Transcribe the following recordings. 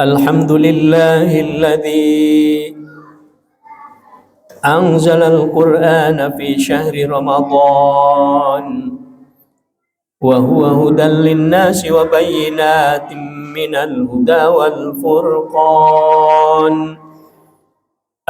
Alhamdulillahilladzi anzalal Qur'ana fi syahri Ramadan wa huwa hudan linnasi wa bayyinatin minal huda wal furqan.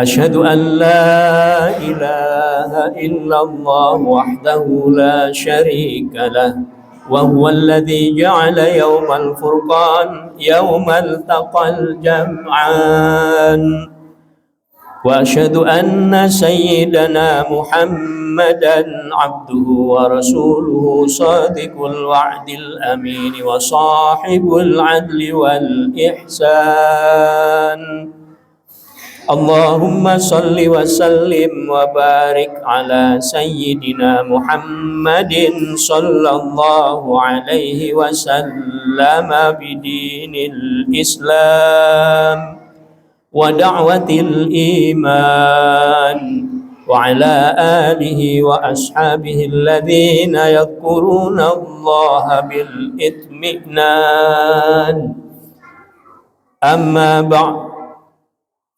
Asyhadu an la ilaha illallah wahdahu la syarika lah wa huwa alladzi ja'ala yawmal furqan yawmal taqal jam'an. Wa asyhadu anna sayyidana Muhammadan abduhu wa rasuluhu sadiqul wa'dil amin wa sahibul adli wal ihsan. Allahumma salli wa sallim wa barik ala sayyidina Muhammadin sallallahu alaihi wasallam bidinil Islam wa da'watil iman wa ala alihi wa ashabihi alladhina yadhkuruna Allah bil itminan. Amma ba'd,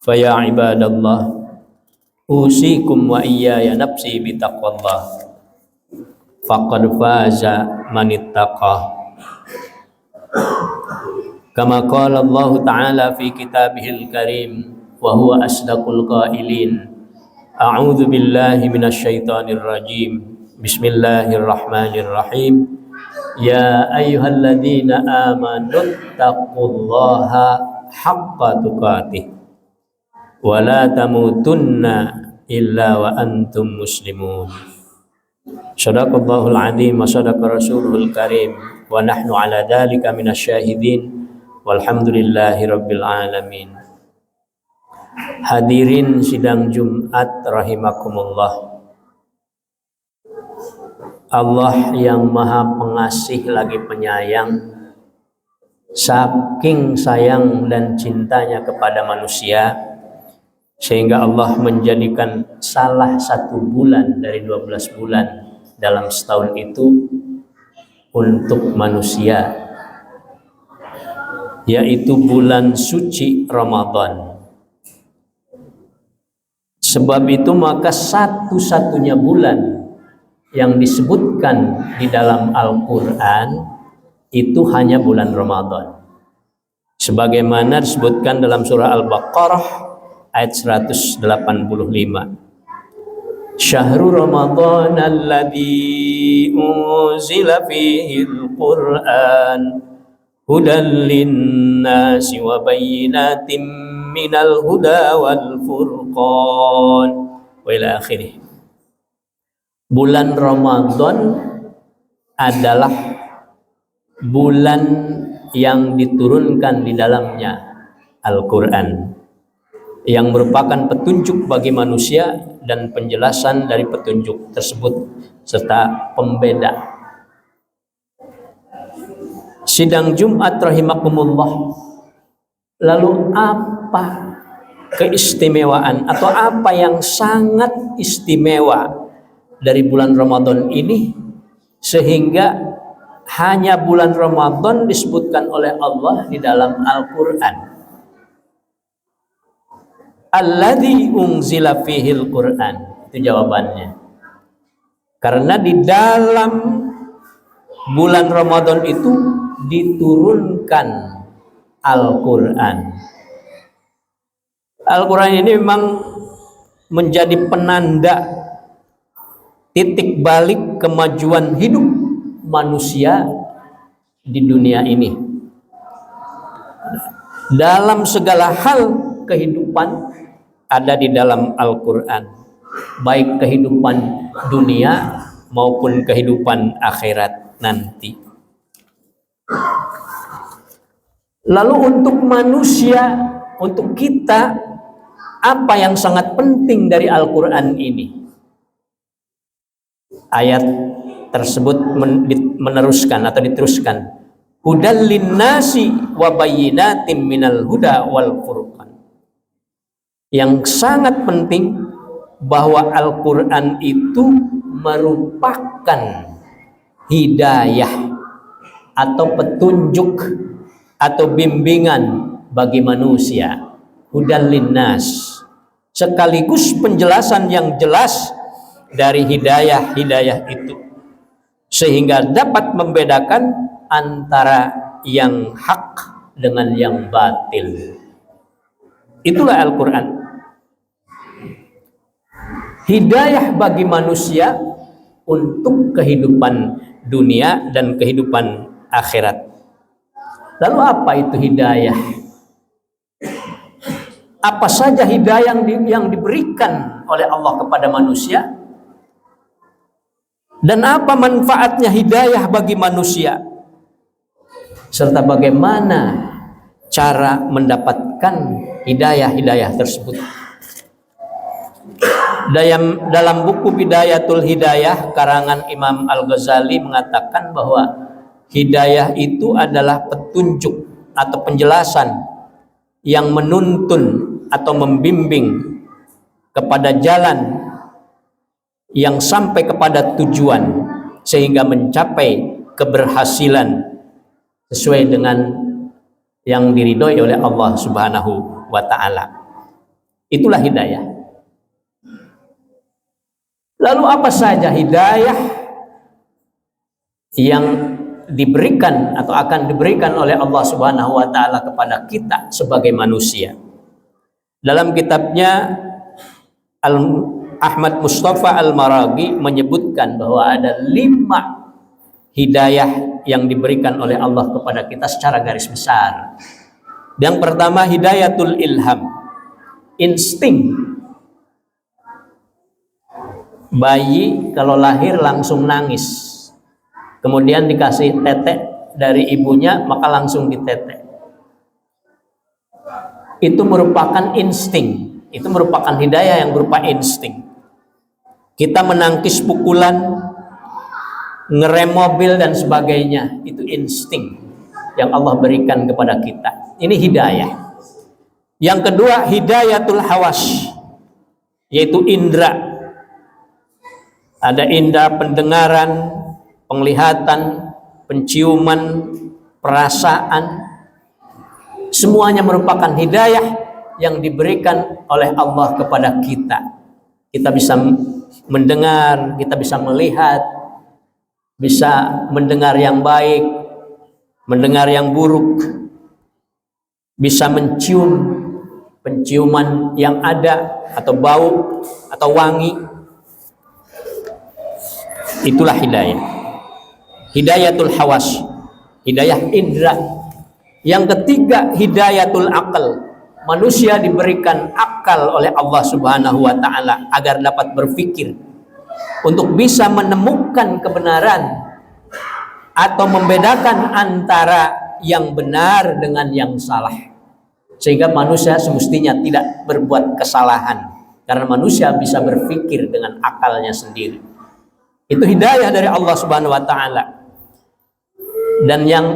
fa ya ibadallah, usikum wa iyaya nafsi bitaqwallah, faqad faza man ittaqa. Kama qala Allah Ta'ala fi kitabihil karim wa huwa asdaqul qailin. A'udzu billahi minasyaitonir rajim. Bismillahirrahmanirrahim. Ya ayyuhalladzina amanu taqullaha haqqa tuqatih wa la tamutunna illa wa antum muslimun. Shadaqallahul azim wa shadaqa rasuluhul karim wa nahnu ala dzalika minasyahidin walhamdulillahi rabbil alamin. Hadirin sidang Jumat rahimakumullah. Allah yang maha pengasih lagi penyayang, saking sayang dan cintanya kepada manusia, sehingga Allah menjadikan salah satu bulan dari 12 bulan dalam setahun itu untuk manusia, yaitu bulan suci Ramadan. Sebab itu maka satu-satunya bulan yang disebutkan di dalam Al-Quran itu hanya bulan Ramadan, sebagaimana disebutkan dalam surah Al-Baqarah ayat 185. Syahrul Ramadan alladzi unzila fihi al-Qur'an hudan linnasi wa bayyinatin minal huda wal furqan wa ila akhirih. Bulan Ramadan adalah bulan yang diturunkan di dalamnya Al-Quran, yang merupakan petunjuk bagi manusia dan penjelasan dari petunjuk tersebut serta pembeda. Sidang Jumat rahimakumullah, lalu apa keistimewaan atau apa yang sangat istimewa dari bulan Ramadan ini sehingga hanya bulan Ramadan disebutkan oleh Allah di dalam Al-Quran? Alladzi unzila fihil Quran, itu jawabannya. Karena di dalam bulan Ramadan itu diturunkan Al-Quran. Al-Quran ini memang menjadi penanda titik balik kemajuan hidup manusia di dunia ini. Dalam segala hal kehidupan ada di dalam Al-Quran, baik kehidupan dunia maupun kehidupan akhirat nanti. Lalu untuk manusia, untuk kita, apa yang sangat penting dari Al-Quran ini? Ayat tersebut meneruskan atau diteruskan, hudal linnasi wa bayyinatin minal huda wal furqan. Yang sangat penting bahwa Al-Quran itu merupakan hidayah atau petunjuk atau bimbingan bagi manusia, hudan linnas, sekaligus penjelasan yang jelas dari hidayah-hidayah itu, sehingga dapat membedakan antara yang hak dengan yang batil. Itulah Al-Quran. Hidayah bagi manusia untuk kehidupan dunia dan kehidupan akhirat. Lalu apa itu hidayah? Apa saja hidayah yang diberikan oleh Allah kepada manusia? Dan apa manfaatnya hidayah bagi manusia? Serta bagaimana cara mendapatkan hidayah-hidayah tersebut? Dalam buku Bidayatul Hidayah karangan Imam Al-Ghazali mengatakan bahwa hidayah itu adalah petunjuk atau penjelasan yang menuntun atau membimbing kepada jalan yang sampai kepada tujuan sehingga mencapai keberhasilan sesuai dengan yang diridhoi oleh Allah Subhanahu wa taala. Itulah hidayah. Lalu apa saja hidayah yang diberikan atau akan diberikan oleh Allah Subhanahu wa taala kepada kita sebagai manusia? Dalam kitabnya Ahmad Mustafa Al-Maraghi menyebutkan bahwa ada 5 hidayah yang diberikan oleh Allah kepada kita secara garis besar. Yang pertama, hidayatul ilham, insting. Bayi kalau lahir langsung nangis, kemudian dikasih tetek dari ibunya maka langsung ditetek. Itu merupakan insting, itu merupakan hidayah yang berupa insting. Kita menangkis pukulan, ngerem mobil dan sebagainya, itu insting yang Allah berikan kepada kita. Ini hidayah. Yang kedua, hidayatul hawas, yaitu indra. Ada indra pendengaran, penglihatan, penciuman, perasaan. Semuanya merupakan hidayah yang diberikan oleh Allah kepada kita. Kita bisa mendengar, kita bisa melihat, bisa mendengar yang baik, mendengar yang buruk, bisa mencium penciuman yang ada atau bau atau wangi. Itulah hidayah. Hidayatul hawas, hidayah indra. Yang ketiga, hidayatul akal. Manusia diberikan akal oleh Allah Subhanahu wa taala agar dapat berpikir untuk bisa menemukan kebenaran atau membedakan antara yang benar dengan yang salah, sehingga manusia semestinya tidak berbuat kesalahan karena manusia bisa berpikir dengan akalnya sendiri. Itu hidayah dari Allah Subhanahu wa taala. Dan yang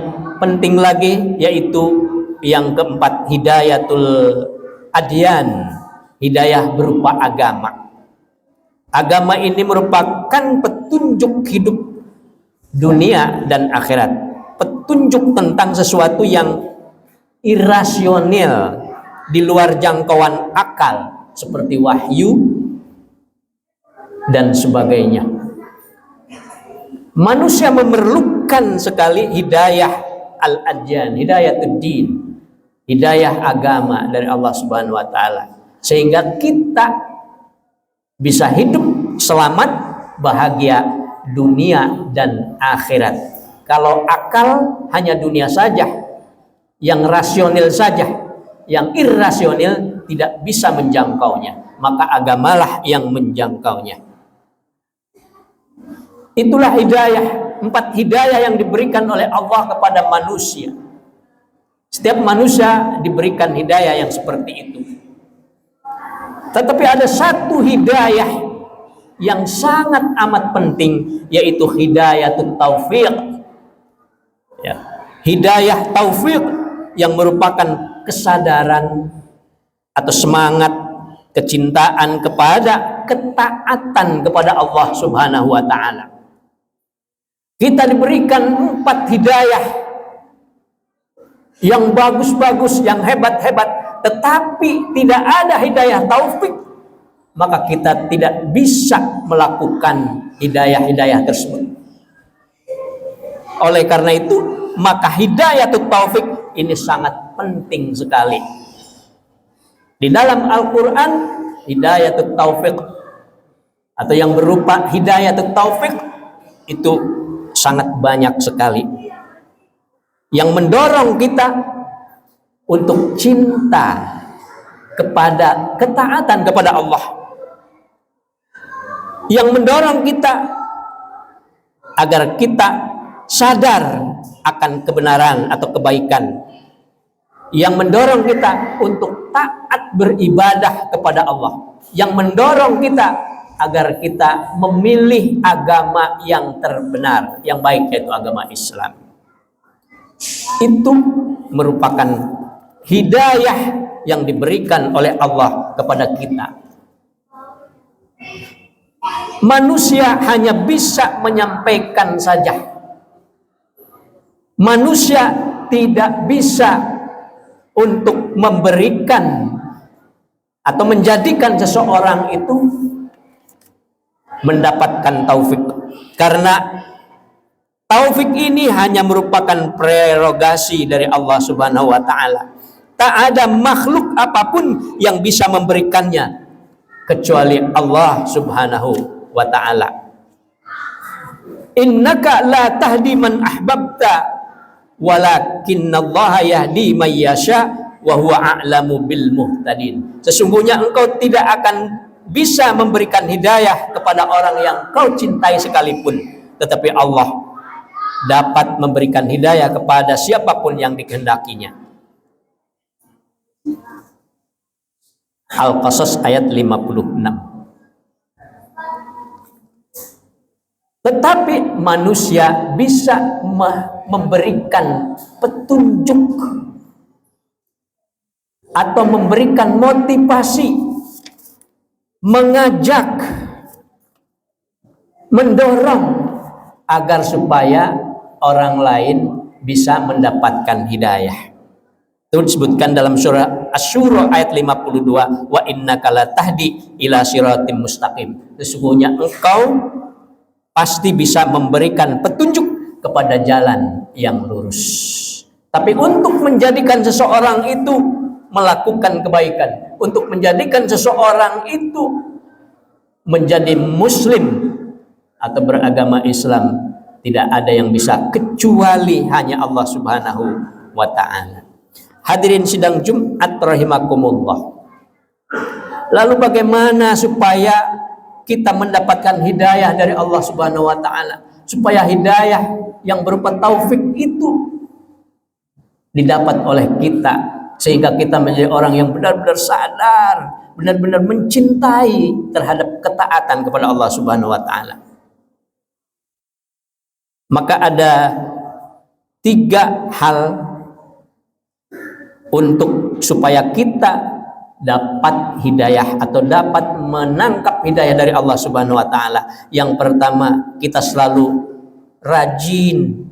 penting lagi yaitu yang keempat, hidayatul adyan, hidayah berupa agama. Agama ini merupakan petunjuk hidup dunia dan akhirat, petunjuk tentang sesuatu yang irasional, di luar jangkauan akal, seperti wahyu dan sebagainya. Manusia memerlukan sekali hidayah al-adyan, hidayatul din, hidayah agama dari Allah Subhanahu wa taala, sehingga kita bisa hidup selamat, bahagia dunia dan akhirat. Kalau akal hanya dunia saja, yang rasional saja, yang irrasional tidak bisa menjangkaunya, maka agamalah yang menjangkaunya. Itulah hidayah, 4 hidayah yang diberikan oleh Allah kepada manusia. Setiap manusia diberikan hidayah yang seperti itu. Tetapi ada satu hidayah yang sangat amat penting, yaitu hidayatul taufiq. Ya. Hidayah taufik yang merupakan kesadaran atau semangat kecintaan kepada ketaatan kepada Allah Subhanahu wa taala. Kita diberikan 4 hidayah yang bagus-bagus, yang hebat-hebat, tetapi tidak ada hidayah taufik, maka kita tidak bisa melakukan hidayah-hidayah tersebut. Oleh karena itu, maka hidayah taufik ini sangat penting sekali. Di dalam Al-Quran, hidayah taufik atau yang berupa hidayah taufik itu sangat banyak sekali, yang mendorong kita untuk cinta kepada ketaatan kepada Allah, yang mendorong kita agar kita sadar akan kebenaran atau kebaikan, yang mendorong kita untuk taat beribadah kepada Allah, yang mendorong kita agar kita memilih agama yang terbenar, yang baik, yaitu agama Islam. Itu merupakan hidayah yang diberikan oleh Allah kepada kita. Manusia hanya bisa menyampaikan saja. Manusia tidak bisa untuk memberikan atau menjadikan seseorang itu mendapatkan taufik, karena taufik ini hanya merupakan prerogasi dari Allah Subhanahu wa taala. Tak ada makhluk apapun yang bisa memberikannya kecuali Allah Subhanahu wa taala. Innaka la tahdi man ahbabta walakinallaha yahdi man yasha wa huwa a'lamu bil muhtadin. Sesungguhnya engkau tidak akan bisa memberikan hidayah kepada orang yang kau cintai sekalipun, tetapi Allah dapat memberikan hidayah kepada siapapun yang dikehendakinya. Al-Qasas ayat 56. Tetapi manusia bisa memberikan petunjuk atau memberikan motivasi, mengajak, mendorong agar supaya orang lain bisa mendapatkan hidayah. Itu disebutkan dalam surah Asy-Syura ayat 52, wa innaka latahdi ila siratim mustaqim. Sesungguhnya engkau pasti bisa memberikan petunjuk kepada jalan yang lurus. Tapi untuk menjadikan seseorang itu melakukan kebaikan, untuk menjadikan seseorang itu menjadi muslim atau beragama Islam, tidak ada yang bisa kecuali hanya Allah Subhanahu wa ta'ala. Hadirin sidang Jumat rahimakumullah. Lalu bagaimana supaya kita mendapatkan hidayah dari Allah Subhanahu wa ta'ala, supaya hidayah yang berupa taufik itu didapat oleh kita, sehingga kita menjadi orang yang benar-benar sadar, benar-benar mencintai terhadap ketaatan kepada Allah Subhanahu wa ta'ala. Maka ada 3 hal untuk supaya kita dapat hidayah atau dapat menangkap hidayah dari Allah Subhanahu wa ta'ala. Yang pertama, kita selalu rajin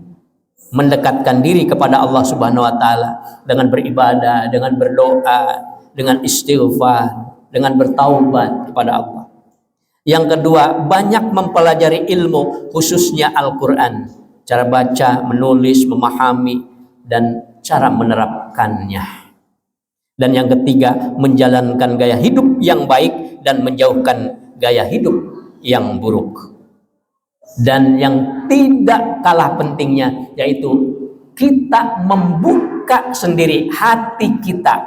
mendekatkan diri kepada Allah Subhanahu wa ta'ala dengan beribadah, dengan berdoa, dengan istighfar, dengan bertaubat kepada Allah. Yang kedua, banyak mempelajari ilmu, khususnya Al-Quran, cara baca, menulis, memahami, dan cara menerapkannya. Dan yang ketiga, menjalankan gaya hidup yang baik dan menjauhkan gaya hidup yang buruk. Dan yang tidak kalah pentingnya, yaitu kita membuka sendiri hati kita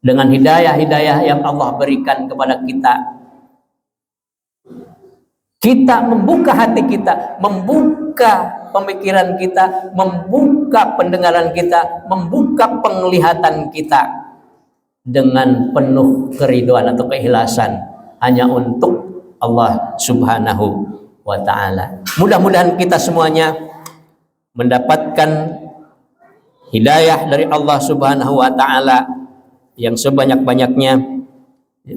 dengan hidayah-hidayah yang Allah berikan kepada kita. Kita membuka hati kita, membuka pemikiran kita, membuka pendengaran kita, membuka penglihatan kita dengan penuh keridhaan atau keikhlasan hanya untuk Allah Subhanahu wa ta'ala. Mudah-mudahan kita semuanya mendapatkan hidayah dari Allah Subhanahu wa ta'ala yang sebanyak-banyaknya,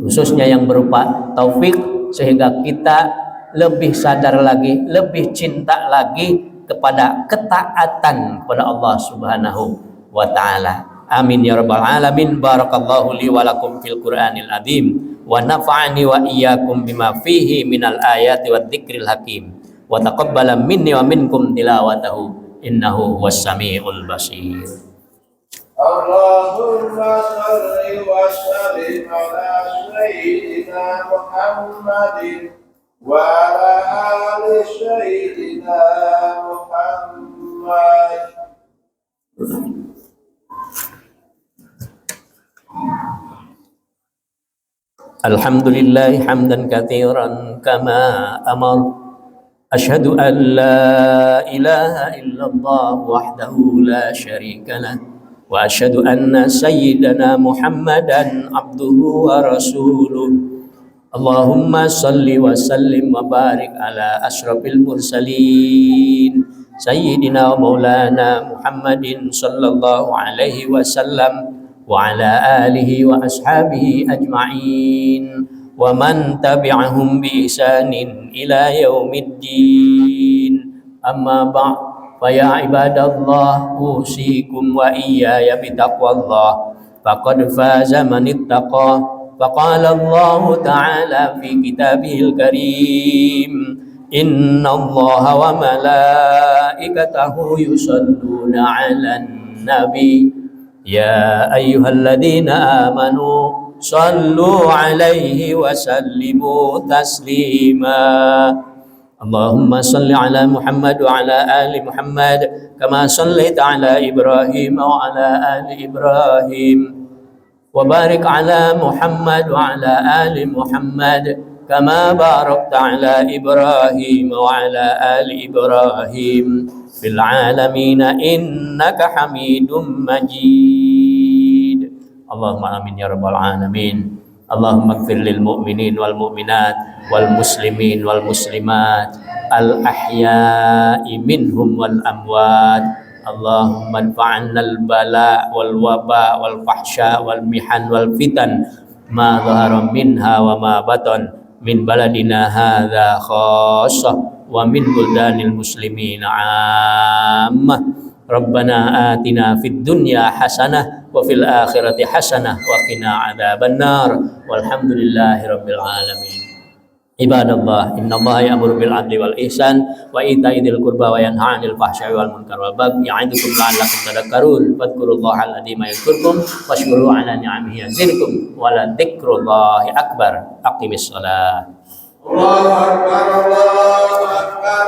khususnya yang berupa taufik, sehingga kita lebih sadar lagi, lebih cinta lagi kepada ketaatan kepada Allah Subhanahu wa taala. Amin ya rabbal alamin. Barakallahu li wa lakum fil Qur'anil azim wa nafa'ani wa iyyakum bima fihi minal ayati wad dzikril hakim wa taqabbala minni wa minkum tilawatahu innahu huwas samiul basir. Allahumma shalli wa sallim ala sayyidina Muhammadin wa ala ali sayyidina Muhammad. Alhamdulillah hamdan katsiran kama amar. Asyhadu an la ilaha illallah wahdahu la syarika lah wa asyhadu anna sayyidana Muhammadan abduhu wa rasuluh. Allahumma salli wa sallim wa barik ala asyrafil mursalin sayyidina wa maulana Muhammadin sallallahu alaihi wasallam wa ala alihi wa ashabihi ajma'in wa man tabi'ahum bi ihsanin ila yaumiddin. Amma ba'd, fa ya ibadallah usikum wa iyaya bitaqwallah faqad faza man ittaqa. Faqala Allah ta'ala fi kitabihil karim innallaha wa malaikatahu yusalluna 'alan nabi ya ayyuhalladzina amanu sallu 'alaihi wa sallimu taslima. Allahumma salli ala Muhammad wa ala ali Muhammad kama sallaita ala Ibrahim wa ala ali Ibrahim wa barik ala Muhammad wa ala ali Muhammad kama barakta ala Ibrahim wa ala ali Ibrahim fil alamin innaka Hamidum Majid. Allahumma amin ya rabbal alamin. Allahumma ighfir lil mu'minin wal mu'minat wal muslimin wal muslimat al ahya'i minhum wal amwat. Allahumma anfa'na al bala wal waba wal fahsya wal mihan wal fitan ma dhahara minha wa ma batan min baladina hadza khassah wa min buldanil muslimin 'ammah. Rabbana atina fid dunya hasanah wa fil akhirati hasanah wa qina adzabannar walhamdulillahi rabbil alamin. Ibadallah, innallaha ya'muru bil 'adli wal ihsan wa ita'i dzil qurba wa yanha 'anil fahsya'i wal munkar wal baghi ya'idukum la'allakum tadhakkarun. Fadhkurullaha al-'azima yadhkurkum washkuru 'ala ni'amihi yazidkum wa la dzikrullahi akbar. Aqimis shalah. Allahu akbar, Allahu akbar.